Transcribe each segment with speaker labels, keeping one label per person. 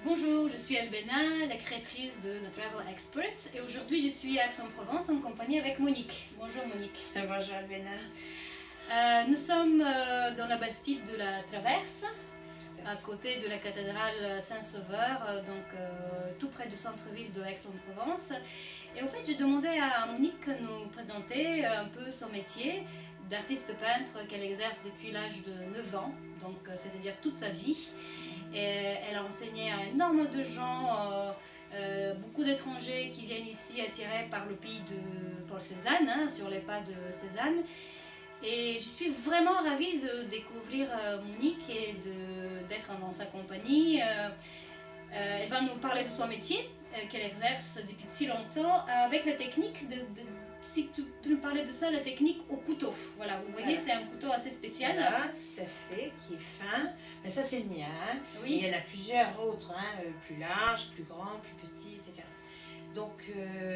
Speaker 1: Bonjour, je suis Albena, la créatrice de The Travel Experts et aujourd'hui je suis à Aix-en-Provence en compagnie avec Monique. Bonjour Monique.
Speaker 2: Bonjour Albena.
Speaker 1: Nous sommes dans la Bastide de la Traverse, à côté de la cathédrale Saint-Sauveur, tout près du centre-ville de Aix-en-Provence. Et en fait j'ai demandé à Monique de nous présenter un peu son métier d'artiste peintre qu'elle exerce depuis l'âge de 9 ans, donc c'est-à-dire toute sa vie. Et elle a enseigné à énormément de gens, beaucoup d'étrangers qui viennent ici attirés par le pays de Paul Cézanne, sur les pas de Cézanne. Et je suis vraiment ravie de découvrir Monique et d'être dans sa compagnie. Elle va nous parler de son métier qu'elle exerce depuis si longtemps avec la technique si tu peux nous parler de ça, la technique au couteau. Voilà, vous voyez, c'est un couteau assez spécial.
Speaker 2: Voilà, tout à fait, qui est fin. Mais ça, c'est le mien.
Speaker 1: Oui.
Speaker 2: Il y en a plusieurs autres, plus larges, plus grands, plus petits, etc. Donc,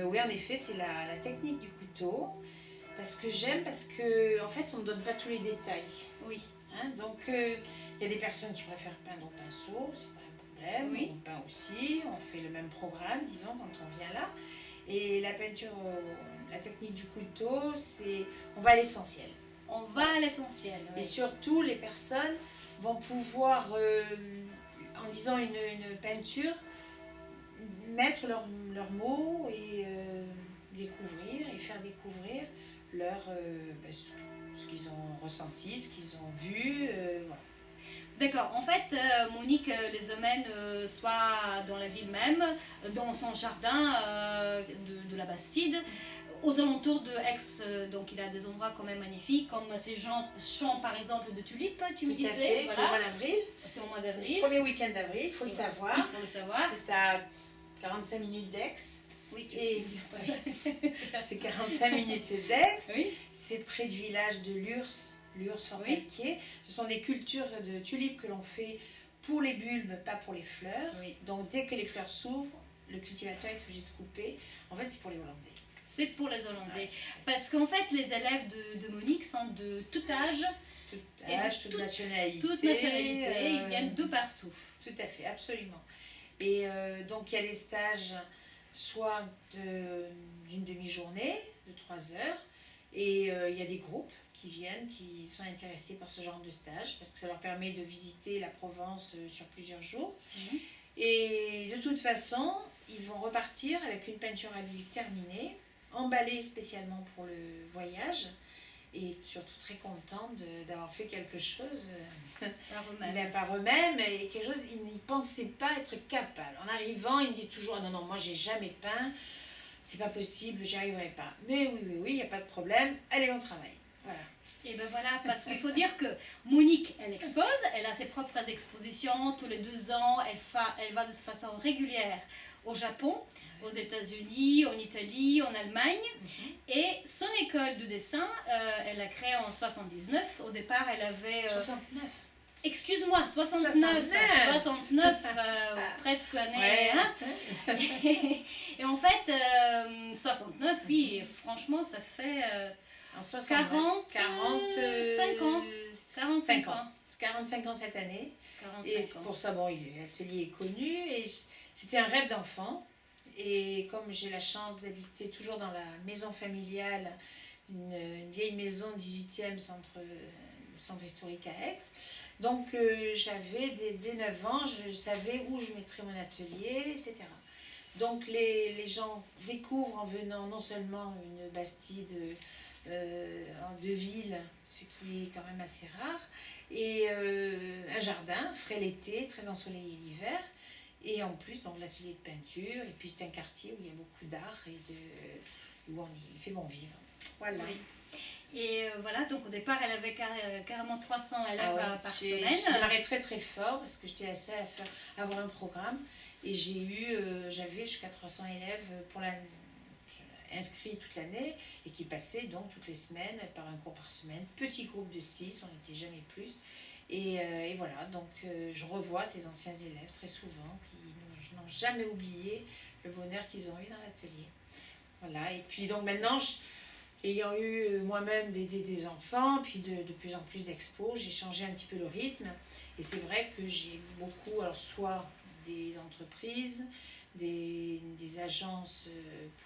Speaker 2: oui, en effet, c'est la technique du couteau. Parce que j'aime, parce qu'en fait, on ne donne pas tous les détails.
Speaker 1: Oui.
Speaker 2: Donc, il y a des personnes qui préfèrent peindre au pinceau, c'est pas un problème.
Speaker 1: Oui.
Speaker 2: On peint aussi, on fait le même programme, disons, quand on vient là. Et la peinture, la technique du couteau, c'est on va à l'essentiel.
Speaker 1: On va à l'essentiel. Oui.
Speaker 2: Et surtout, les personnes vont pouvoir, en lisant une peinture, mettre leurs mots et découvrir et faire découvrir ce qu'ils ont ressenti, ce qu'ils ont vu. Voilà.
Speaker 1: D'accord, en fait, Monique les emmène soit dans la ville même, dans son jardin de la Bastide, aux alentours de Aix, donc il a des endroits quand même magnifiques, comme ces champs par exemple de tulipes, tu me disais.
Speaker 2: Tout à fait,
Speaker 1: voilà.
Speaker 2: c'est au mois d'avril.
Speaker 1: C'est au mois d'avril.
Speaker 2: Premier week-end d'avril, il faut le savoir.
Speaker 1: Il faut le savoir.
Speaker 2: C'est à 45 minutes d'Aix.
Speaker 1: Oui,
Speaker 2: c'est 45 minutes d'Aix.
Speaker 1: Oui.
Speaker 2: C'est près du village de Lurs-Forcalquier. Oui. Ce sont des cultures de tulipes que l'on fait pour les bulbes, pas pour les fleurs.
Speaker 1: Oui.
Speaker 2: Donc dès que les fleurs s'ouvrent, le cultivateur est obligé de couper. En fait, c'est pour les Hollandais.
Speaker 1: C'est pour les Hollandais. Ouais. Parce qu'en fait, les élèves de Monique sont de tout âge.
Speaker 2: Tout âge, toute nationalité.
Speaker 1: Toute nationalité, ils viennent de partout.
Speaker 2: Tout à fait, absolument. Et donc il y a des stages soit d'une demi-journée, de 3 heures, et il y a des groupes qui viennent, qui sont intéressés par ce genre de stage, parce que ça leur permet de visiter la Provence sur plusieurs jours. Mmh. Et de toute façon, ils vont repartir avec une peinture à l'huile terminée, emballée spécialement pour le voyage, et surtout très contents d'avoir fait quelque chose par eux-mêmes, et quelque chose ils n'y pensaient pas être capables. En arrivant, ils me disent toujours « Non, moi j'ai jamais peint, c'est pas possible, j'y arriverai pas. » Mais oui, il n'y a pas de problème, allez, on travaille. Voilà.
Speaker 1: Et ben voilà, parce qu'il faut dire que Monique, elle expose, elle a ses propres expositions, tous les 2 ans, elle va de façon régulière au Japon, aux États-Unis, en Italie, en Allemagne. Et son école de dessin, elle l'a créée en 79. Au départ, elle avait...
Speaker 2: 69.
Speaker 1: Excuse-moi, 69, presque année. Ouais. Hein. Et en fait, 69, oui, franchement, ça fait...
Speaker 2: En 45 ans. 45 ans cette année. 45 et c'est pour ça, l'atelier est connu. Et c'était un rêve d'enfant. Et comme j'ai la chance d'habiter toujours dans la maison familiale, une vieille maison 18e centre historique à Aix, donc j'avais dès 9 ans, je savais où je mettrais mon atelier, etc. Donc les gens découvrent en venant non seulement une Bastide de ville, ce qui est quand même assez rare, et un jardin frais l'été, très ensoleillé l'hiver, et en plus donc l'atelier de peinture, et puis c'est un quartier où il y a beaucoup d'art et où il fait bon vivre. Voilà.
Speaker 1: Oui. Et voilà, donc au départ elle avait carrément 300 élèves par semaine.
Speaker 2: J'ai démarré très très fort parce que j'étais la seule à avoir un programme, et j'avais jusqu'à 300 élèves inscrits toute l'année et qui passaient donc toutes les semaines par un cours par semaine, petit groupe de 6, on n'était jamais plus, et voilà, donc je revois ces anciens élèves très souvent qui n'ont jamais oublié le bonheur qu'ils ont eu dans l'atelier. Voilà, et puis donc maintenant, ayant eu moi-même des enfants, puis de plus en plus d'expos, j'ai changé un petit peu le rythme, et c'est vrai que j'ai beaucoup, alors soit des entreprises, des agences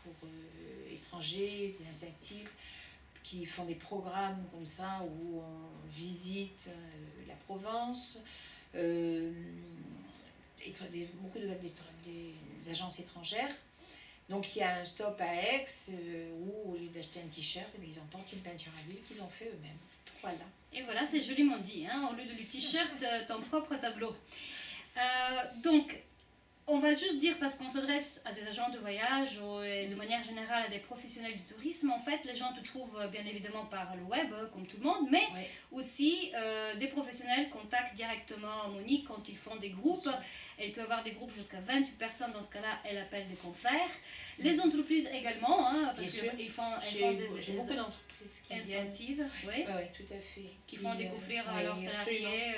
Speaker 2: pour étrangers, des initiatives qui font des programmes comme ça où on visite la Provence, beaucoup des agences étrangères. Donc il y a un stop à Aix où au lieu d'acheter un t-shirt, ils emportent une peinture à l'huile qu'ils ont fait eux-mêmes. Voilà.
Speaker 1: Et voilà, c'est joliment dit, hein, au lieu de le t-shirt, ton propre tableau. Donc, on va juste dire, parce qu'on s'adresse à des agents de voyage et de manière générale à des professionnels du tourisme, en fait, les gens te trouvent bien évidemment par le web, comme tout le monde, mais aussi des professionnels contactent directement Monique quand ils font des groupes. Elle peut avoir des groupes jusqu'à 28 personnes, dans ce cas-là, elle appelle des confrères. Les entreprises également, hein, parce qu'elles font
Speaker 2: j'ai beaucoup d'entreprises qui
Speaker 1: incentives,
Speaker 2: oui, tout à fait.
Speaker 1: Qui font découvrir à leurs salariés.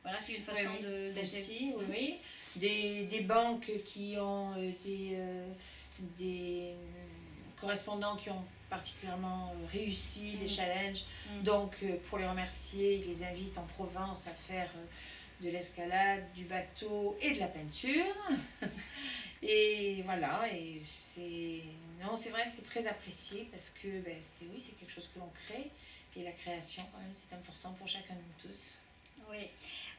Speaker 1: Voilà, c'est une façon
Speaker 2: d'aider. Oui. Des banques qui ont des correspondants qui ont particulièrement réussi les challenges. Donc, pour les remercier, ils les invitent en Provence à faire de l'escalade, du bateau et de la peinture. Et voilà, et c'est vrai que c'est très apprécié parce que c'est quelque chose que l'on crée. Et la création, quand même, c'est important pour chacun de nous tous.
Speaker 1: Oui.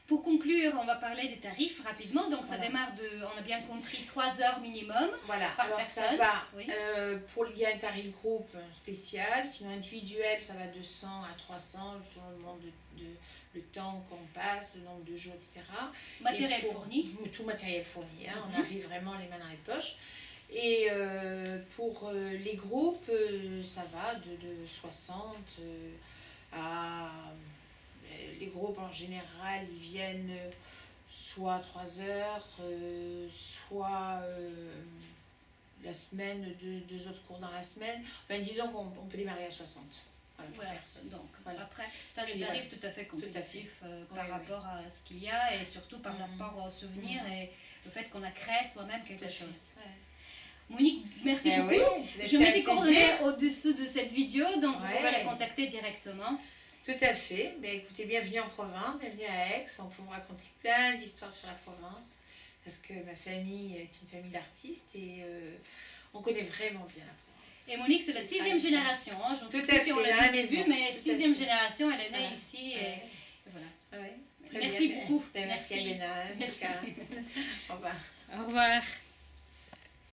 Speaker 1: Pour conclure, on va parler des tarifs rapidement. Donc, ça démarre on a bien compris, 3 heures minimum par personne.
Speaker 2: Ça va. Il y a un tarif groupe spécial. Sinon, individuel, ça va de 100 à 300, selon le nombre le temps qu'on passe, le nombre de jours, etc.
Speaker 1: Matériel fourni.
Speaker 2: Tout matériel fourni. Hein, on arrive vraiment les mains dans les poches. Et pour les groupes, ça va de 60 à... Les groupes en général, ils viennent soit 3 heures, soit la semaine, 2 autres cours dans la semaine. Enfin, disons qu'on peut démarrer à 60.
Speaker 1: Voilà, personne. Donc, après, tu as des tarifs tout à fait compétitifs par rapport à ce qu'il y a et surtout par rapport aux souvenirs et le fait qu'on a créé soi-même quelque chose. Monique, merci beaucoup. Je mets des coordonnées au-dessous de cette vidéo, donc vous pouvez la contacter directement.
Speaker 2: Tout à fait. Écoutez, bienvenue en Provence, bienvenue à Aix. On peut vous raconter plein d'histoires sur la Provence parce que ma famille est une famille d'artistes et on connaît vraiment bien la Provence.
Speaker 1: Et Monique, c'est la 6e génération. Hein. Je ne sais pas si on l'a vu, mais 6e génération, elle est née ici. Et voilà.
Speaker 2: Ouais.
Speaker 1: Merci beaucoup.
Speaker 2: Merci à Bénin. Au revoir.
Speaker 1: Au revoir.